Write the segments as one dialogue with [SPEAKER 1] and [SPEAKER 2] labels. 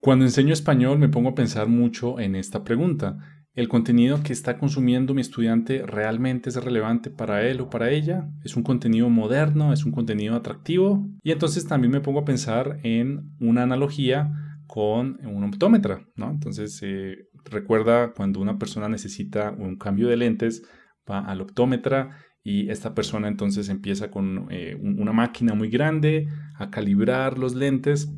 [SPEAKER 1] Cuando enseño español me pongo a pensar mucho en esta pregunta. ¿El contenido que está consumiendo mi estudiante realmente es relevante para él o para ella? ¿Es un contenido moderno? ¿Es un contenido atractivo? Y entonces también me pongo a pensar en una analogía con un optómetra, ¿no? Entonces, recuerda cuando una persona necesita un cambio de lentes, va al optómetra y esta persona entonces empieza con una máquina muy grande a calibrar los lentes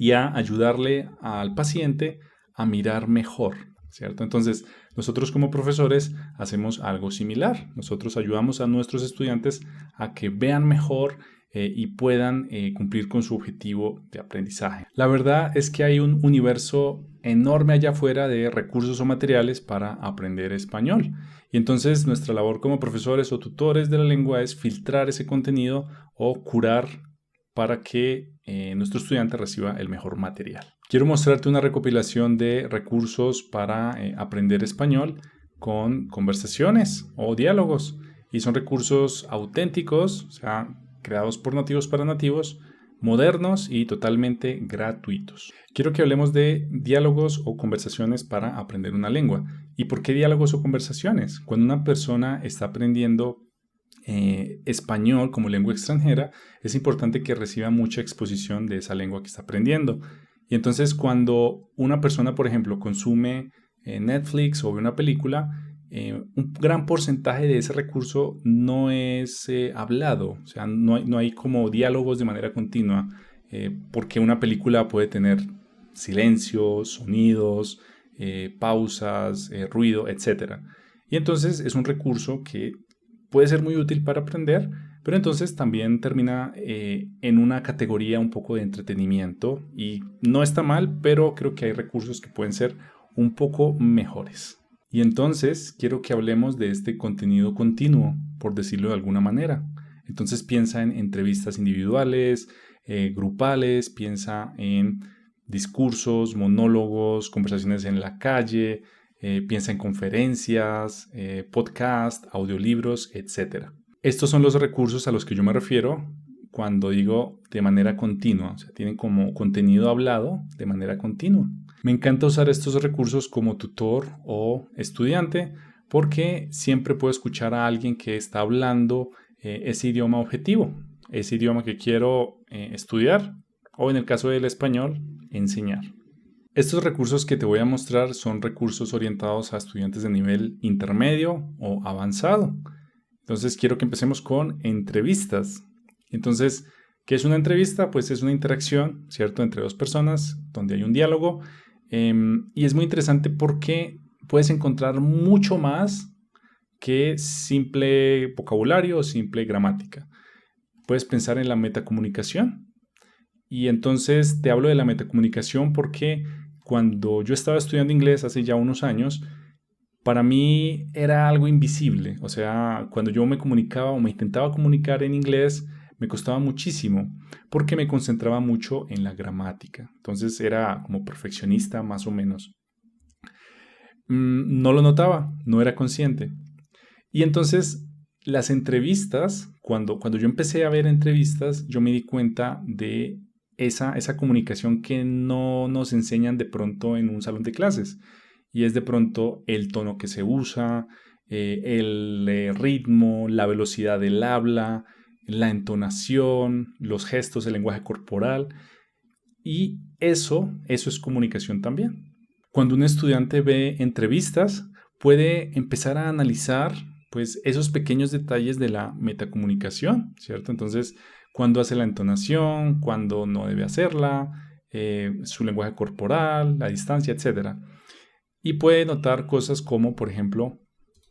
[SPEAKER 1] y a ayudarle al paciente a mirar mejor, ¿cierto? Entonces, nosotros como profesores hacemos algo similar. Nosotros ayudamos a nuestros estudiantes a que vean mejor y puedan cumplir con su objetivo de aprendizaje. La verdad es que hay un universo enorme allá afuera de recursos o materiales para aprender español. Y entonces nuestra labor como profesores o tutores de la lengua es filtrar ese contenido o curar para que nuestro estudiante reciba el mejor material. Quiero mostrarte una recopilación de recursos para aprender español con conversaciones o diálogos. Y son recursos auténticos, o sea, creados por nativos para nativos, modernos y totalmente gratuitos. Quiero que hablemos de diálogos o conversaciones para aprender una lengua. ¿Y por qué diálogos o conversaciones? Cuando una persona está aprendiendo español como lengua extranjera, es importante que reciba mucha exposición de esa lengua que está aprendiendo. Y entonces cuando una persona, por ejemplo, consume Netflix o ve una película, un gran porcentaje de ese recurso no es hablado, o sea, no hay como diálogos de manera continua, porque una película puede tener silencios, sonidos, pausas, ruido, etc. Y entonces es un recurso que puede ser muy útil para aprender, pero entonces también termina en una categoría un poco de entretenimiento y no está mal, pero creo que hay recursos que pueden ser un poco mejores. Y entonces quiero que hablemos de este contenido continuo, por decirlo de alguna manera. Entonces piensa en entrevistas individuales, grupales, piensa en discursos, monólogos, conversaciones en la calle, piensa en conferencias, podcast, audiolibros, etc. Estos son los recursos a los que yo me refiero cuando digo de manera continua, o sea, tienen como contenido hablado de manera continua. Me encanta usar estos recursos como tutor o estudiante porque siempre puedo escuchar a alguien que está hablando ese idioma objetivo, ese idioma que quiero estudiar o en el caso del español, enseñar. Estos recursos que te voy a mostrar son recursos orientados a estudiantes de nivel intermedio o avanzado. Entonces quiero que empecemos con entrevistas. Entonces, ¿qué es una entrevista? Pues es una interacción, ¿cierto?, entre dos personas donde hay un diálogo. Y es muy interesante porque puedes encontrar mucho más que simple vocabulario o simple gramática. Puedes pensar en la metacomunicación. Y entonces te hablo de la metacomunicación porque cuando yo estaba estudiando inglés hace ya unos años, para mí era algo invisible. O sea, cuando yo me comunicaba o me intentaba comunicar en inglés, me costaba muchísimo porque me concentraba mucho en la gramática. Entonces era como perfeccionista más o menos. No lo notaba, no era consciente. Y entonces las entrevistas, cuando yo empecé a ver entrevistas, yo me di cuenta de esa comunicación que no nos enseñan de pronto en un salón de clases. Y es de pronto el tono que se usa, el ritmo, la velocidad del habla, la entonación, los gestos, el lenguaje corporal. Y eso es comunicación también. Cuando un estudiante ve entrevistas, puede empezar a analizar pues esos pequeños detalles de la metacomunicación, ¿cierto? Entonces, cuando hace la entonación, cuando no debe hacerla, su lenguaje corporal, la distancia, etcétera. Y puede notar cosas como, por ejemplo,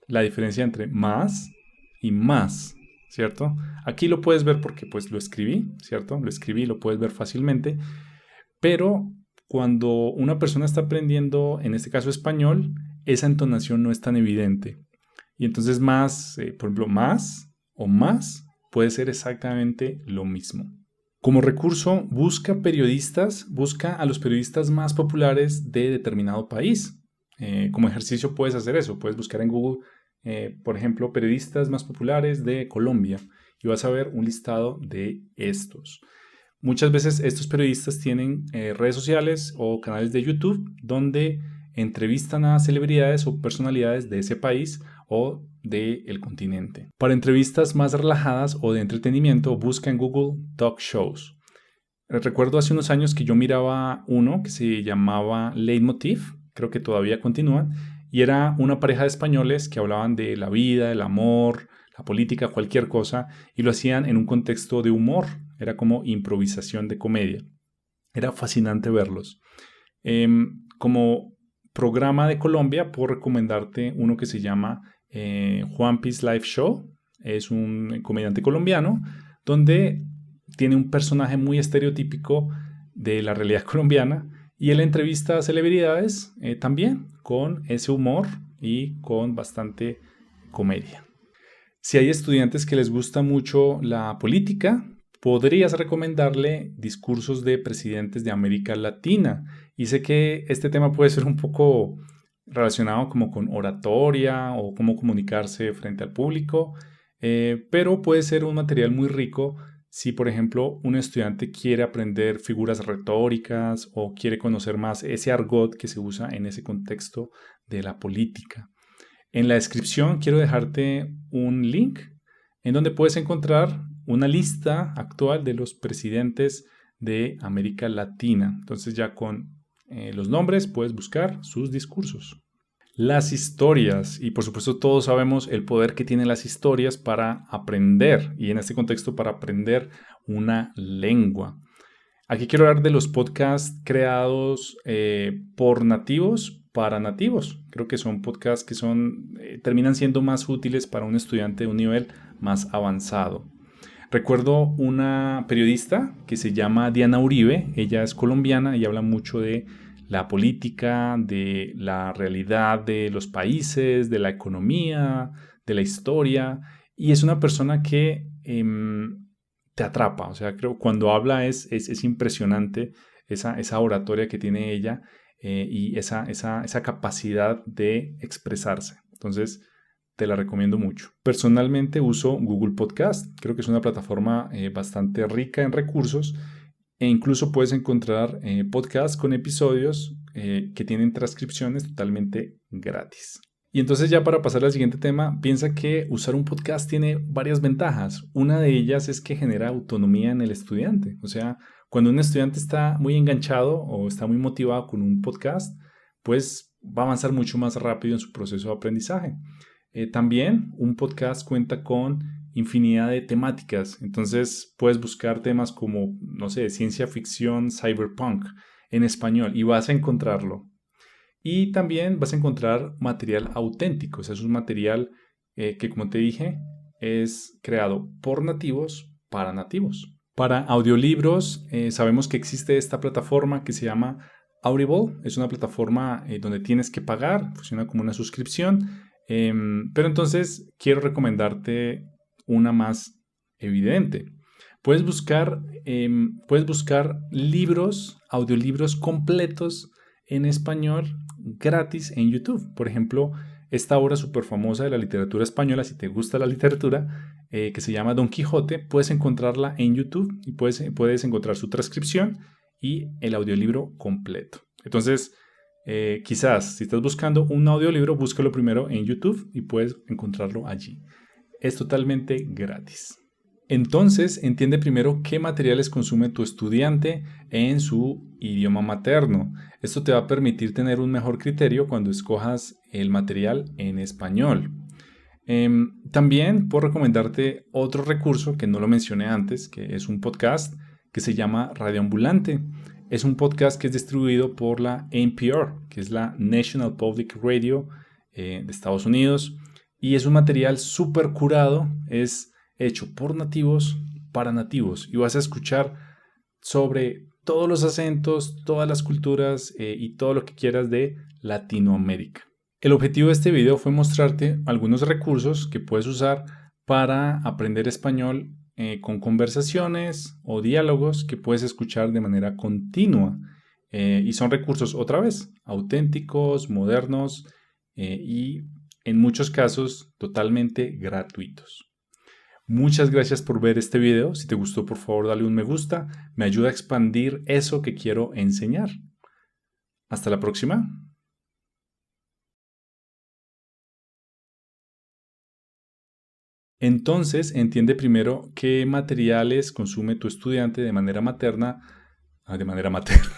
[SPEAKER 1] la diferencia entre más y más, ¿cierto? Aquí lo puedes ver porque pues lo escribí, ¿cierto? Lo escribí, lo puedes ver fácilmente, pero cuando una persona está aprendiendo, en este caso español, esa entonación no es tan evidente. Y entonces más, por ejemplo, más o más puede ser exactamente lo mismo. Como recurso, busca a los periodistas más populares de determinado país. Como ejercicio puedes hacer eso, puedes buscar en Google, por ejemplo, periodistas más populares de Colombia y vas a ver un listado de estos. Muchas veces estos periodistas tienen redes sociales o canales de YouTube donde entrevistan a celebridades o personalidades de ese país o del continente. Para entrevistas más relajadas o de entretenimiento, busca en Google Talk Shows. Recuerdo hace unos años que yo miraba uno que se llamaba Leitmotiv, creo que todavía continúan, y era una pareja de españoles que hablaban de la vida, el amor, la política, cualquier cosa, y lo hacían en un contexto de humor, era como improvisación de comedia. Era fascinante verlos. Como programa de Colombia, puedo recomendarte uno que se llama Juanpi's Live Show. Es un comediante colombiano donde tiene un personaje muy estereotípico de la realidad colombiana y él entrevista a celebridades también con ese humor y con bastante comedia. Si hay estudiantes que les gusta mucho la política, podrías recomendarle discursos de presidentes de América Latina. Y sé que este tema puede ser un poco relacionado como con oratoria o cómo comunicarse frente al público, pero puede ser un material muy rico si, por ejemplo, un estudiante quiere aprender figuras retóricas o quiere conocer más ese argot que se usa en ese contexto de la política. En la descripción quiero dejarte un link en donde puedes encontrar una lista actual de los presidentes de América Latina. Entonces ya con los nombres puedes buscar sus discursos. Las historias, y por supuesto todos sabemos el poder que tienen las historias para aprender, y en este contexto para aprender una lengua. Aquí quiero hablar de los podcasts creados por nativos para nativos. Creo que son podcasts que terminan siendo más útiles para un estudiante de un nivel más avanzado. Recuerdo una periodista que se llama Diana Uribe. Ella es colombiana y habla mucho de la política, de la realidad de los países, de la economía, de la historia. Y es una persona que te atrapa. O sea, creo cuando habla es impresionante esa oratoria que tiene ella y esa capacidad de expresarse. Entonces, te la recomiendo mucho. Personalmente uso Google Podcast. Creo que es una plataforma bastante rica en recursos e incluso puedes encontrar podcasts con episodios que tienen transcripciones totalmente gratis. Y entonces ya para pasar al siguiente tema, piensa que usar un podcast tiene varias ventajas. Una de ellas es que genera autonomía en el estudiante. O sea, cuando un estudiante está muy enganchado o está muy motivado con un podcast, pues va a avanzar mucho más rápido en su proceso de aprendizaje. También un podcast cuenta con infinidad de temáticas. Entonces puedes buscar temas como, no sé, ciencia ficción, cyberpunk en español y vas a encontrarlo. Y también vas a encontrar material auténtico. O sea, es un material que, como te dije, es creado por nativos para nativos. Para audiolibros, sabemos que existe esta plataforma que se llama Audible. Es una plataforma donde tienes que pagar, funciona como una suscripción. Pero entonces quiero recomendarte una más evidente. Puedes buscar libros, audiolibros completos en español gratis en YouTube. Por ejemplo, esta obra súper famosa de la literatura española, si te gusta la literatura, que se llama Don Quijote, puedes encontrarla en YouTube y puedes encontrar su transcripción y el audiolibro completo. Entonces, quizás si estás buscando un audiolibro, búscalo primero en YouTube y puedes encontrarlo allí. Es totalmente gratis. Entonces, entiende primero qué materiales consume tu estudiante en su idioma materno. Esto te va a permitir tener un mejor criterio cuando escojas el material en español. También puedo recomendarte otro recurso que no lo mencioné antes, que es un podcast que se llama Radio Ambulante. Es un podcast que es distribuido por la NPR, que es la National Public Radio de Estados Unidos. Y es un material súper curado, es hecho por nativos para nativos. Y vas a escuchar sobre todos los acentos, todas las culturas y todo lo que quieras de Latinoamérica. El objetivo de este video fue mostrarte algunos recursos que puedes usar para aprender español con conversaciones o diálogos que puedes escuchar de manera continua. Y son recursos, otra vez, auténticos, modernos y en muchos casos totalmente gratuitos. Muchas gracias por ver este video. Si te gustó, por favor, dale un me gusta. Me ayuda a expandir eso que quiero enseñar. Hasta la próxima. Entonces, entiende primero qué materiales consume tu estudiante de manera materna. De manera materna.